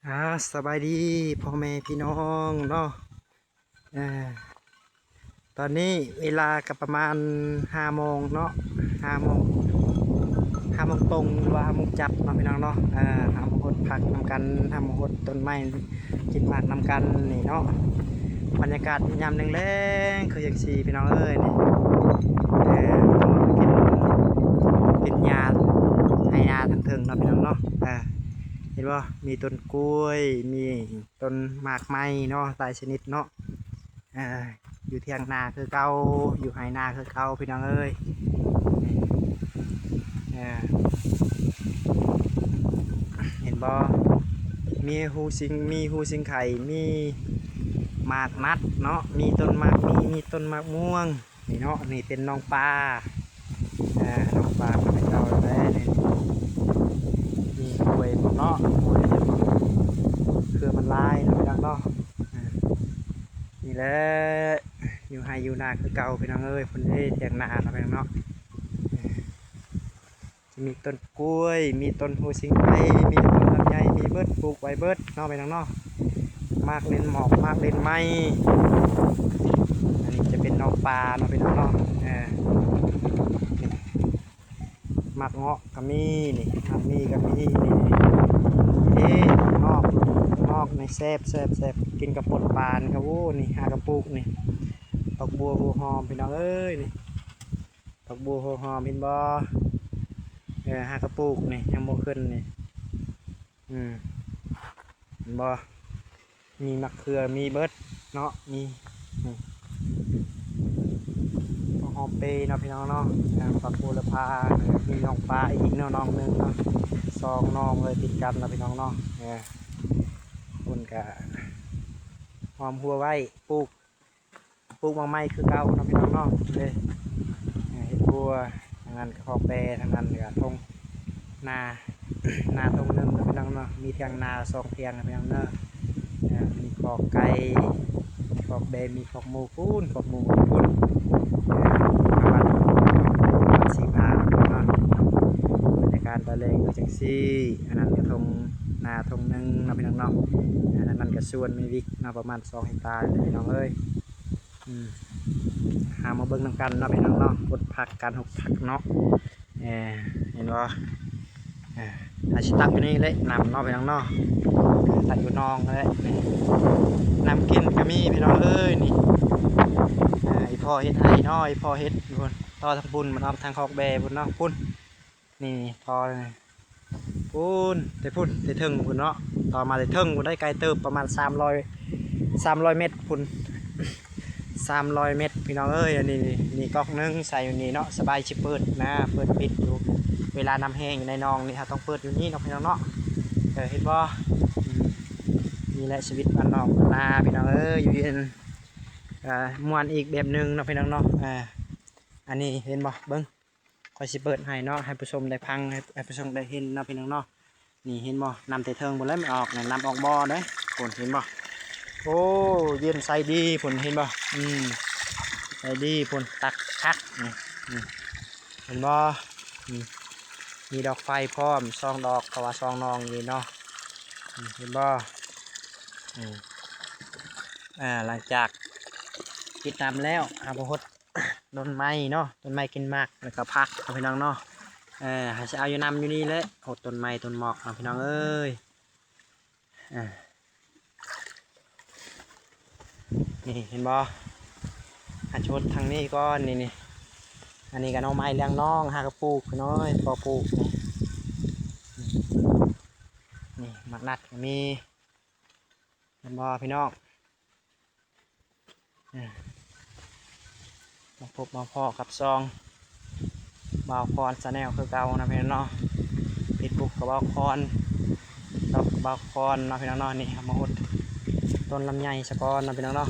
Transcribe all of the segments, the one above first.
อ่าสบายดีพ่อแม่พี่น้องเนาะอ่าตอนนี้เวลากับประมาณ5 โมงเนาะ5 โมงตรงหรือว่า5 โมงจับเนาะพี่น้องเนาะ5 โมงหดผักนำกัน5 โมงหดต้นไม้กินหมากนำกันนี่เนาะบรรยากาศยามแรงๆคืออย่างสีพี่น้องเอ้ยนี่กินหญ้าให้นาทั้งเทิงเนาะพี่น้องเนาะเห็นว่ามีต้นกล้วยมีต้นหมากไม้เนาะหลายชนิดเนาะอยู่เทียงนาคือเก่าอยู่ไหนาคือเก่าพี่น้องเอ้ยเห็นบ่มีหูสิงไข่มีหมากนัดเนาะมีต้นหมากมีต้นหมากม่วงนี่เนาะนี่เป็นน้องปลาน้องปลาเป็นเราแล้วนี่กล้วยเนาะคือมันลายเนาะพี่น้องเนาะนี่แหละอยู่ไฮอยู่นาคือเก่าพี่น้องเอ้ยคนที่เทียงนาเนาะพี่น้องเนาะจะมีต้นกล้วยมีต้นหูสิงไข่มีต้นลำไยมีเบิดปลูกไว้เบิดเนาะพี่น้องเนาะมากเล่นหมอกมากเล่นไม้อันนี้จะเป็นน้องปลาเนาะพี่น้องเนาะมากเงาะก็มีนี่ก็มีนี่งอกในแซ่บกินกับปนปลานี่ครับโอ้นี่หากระปุกนี่ดอกบัวหัวหอมพี่น้องเอ้ยนี่ดอกบัวหัวหอมเห็นบ่หากระปุกนี่ยังโมขึ้นนี่เห็นบ่มีมะเขือมีเบิดเนาะมีหอมเปย์เนาะพี่น้องเนาะปลาปูละพามีน้องปลาอีกน้องหนึ่งเนาะ2 น้องเลยติดกันเนาะพี่น้องเนาะคนกะหอมหัวไว้ปลูกบางไม้คือเก่าเนาะพี่น้องเนาะเลยเห็ดบัวทางนั้นก็ของแปรทางนั้นก็ทงนาตรงนึงเนาะพี่น้องเนาะมีเทียงนา2 เทียงนะพี่น้องเนาะมีขอกไก่ขอกแบมีขอกหมูปูนขอกหมูปูนประมาณ4 5เนาะบรรยากาศตะเลงก็จังซี่อันนั้นก็ทงนาทงนึงเนาะพี่น้องเนาะอันนั้นก็ส่วนมีวิกเนาะประมาณ2 เฮกตาร์เลยพี่น้องเอ้ยหามาเบิ่งนำกันเนาะพี่น้องเนาะกดผักการหกผักเนาะเห็นว่าอาชิตักอยู่นี่เลยนำเนาะพี่น้องเนาะตักอยู่นองเลยนำกินก็มีพี่น้องเอ้ยนี่ไอพ่อเฮ็ดให้เนาะไอพ่อเฮ็ดพุ่นต่อทางปุ่นมันเอาทางคอกแบพุ่นเนาะพุ่นนี่ต่อเลยพุ่นแต่พุ่นแต่ถึงพุ่นเนาะต่อมาแต่ถึงพุ่นได้ไกลเติบประมาณ300 เมตรพุ่น300 เมตรพี่น้องเอ้ยอันนี้นี่ก๊อกนึงใส่อยู่นี่เนาะสบายชิเปิดนะเปิดปิดอยู่เวลาน้ำแห้งอยู่ในนองนี่ครับต้องเปิดอยู่นี่เนาะพี่น้องเนาะเห็นบ่นี่แหละชีวิตบ้านนอกนาพี่น้องเอ้ยอยู่เย็นมวนอีกแบบนึงเนาะพี่น้องเนาะอันนี้เห็นบ่เบิ้งคอยชิเปิดให้เนาะให้ผู้ชมได้พังให้ผู้ชมได้เห็นเนาะพี่น้องเนาะนี่เห็นบ่นำแต่เทิงหมดแล้วไม่ออกเนี่ยนำออกบ่อเด้ผลเห็นบ่โอ้เย็นใส่ดีผลเห็นบ่ใส่ดีผลตักคักเห็นบ่มีดอกไฟพร้อม2 ดอกกว่า2 นองนี่เนาะเห็นบ่หลังจากกินน้ำแล้วอาบหดต้นไม้เนาะต้นไม้กินมากแล้วก็พักพี่น้องเนาะหาจะเอาอยู่น้ำอยู่นี่เลยหดต้นไม้ต้นหมอกพี่น้องเอ้ยนี่เห็นบ่หาชดทางนี้ก็นี่อันนี้ก็น้องไม้เลี้ยงน้องหากระปุกน้อยพอปลูกนี่หมักนัดมีเห็นบ่พี่น้องมาพบมาพ่อกับซองบ่าวคอนชาแนลคือเก่านะพี่น้องเนาะปิดบุกกับบ่าวคอนเนาะพี่น้องเนาะนี่มาหดต้นลำไยสะกอนนะพี่น้องเนาะ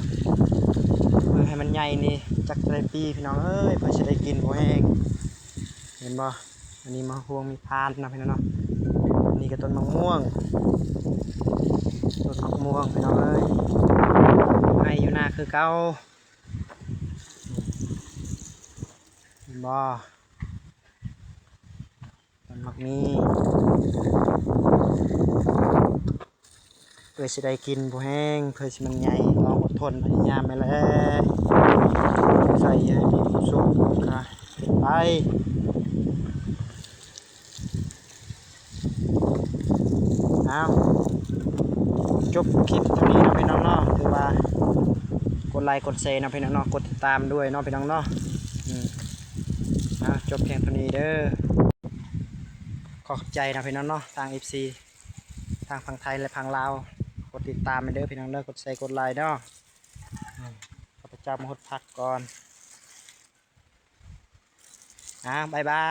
เพื่อให้มันใหญ่นี่จักได้ปีพี่น้องเอ้ยเพื่อจะได้กินโอแห้งเห็นบ่อันนี้มะม่วงมีพานนะพี่น้องเนาะนี่ก็ต้นมะม่วงพี่น้องเอ้ยให้อยู่นาคือเก่าเห็นบ่ต้นมะมี พื่อสิได้กินบ่แห้งเพื่อสิมันใหญ่ลองอดทนพยายามไปแล้วใส่ให้มีความสุขค่ะไปเอาจบคลิปเท่านี้นะพี่น้องเนาะถือว่ากดไลค์กดแชร์นะพี่น้องเนาะกดติดตามด้วยเนาะพี่น้องเนาะจบเพียงเท่านี้เด้อขอบใจนะพี่น้องเนาะทาง FC ทางฝั่งไทยและฝั่งลาวกดติดตามไปเด้อพี่น้องเด้อกดแชร์กดไลค์เนาะข้าพเจ้ามาหดพักก่อนบ๊ายบา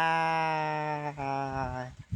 ย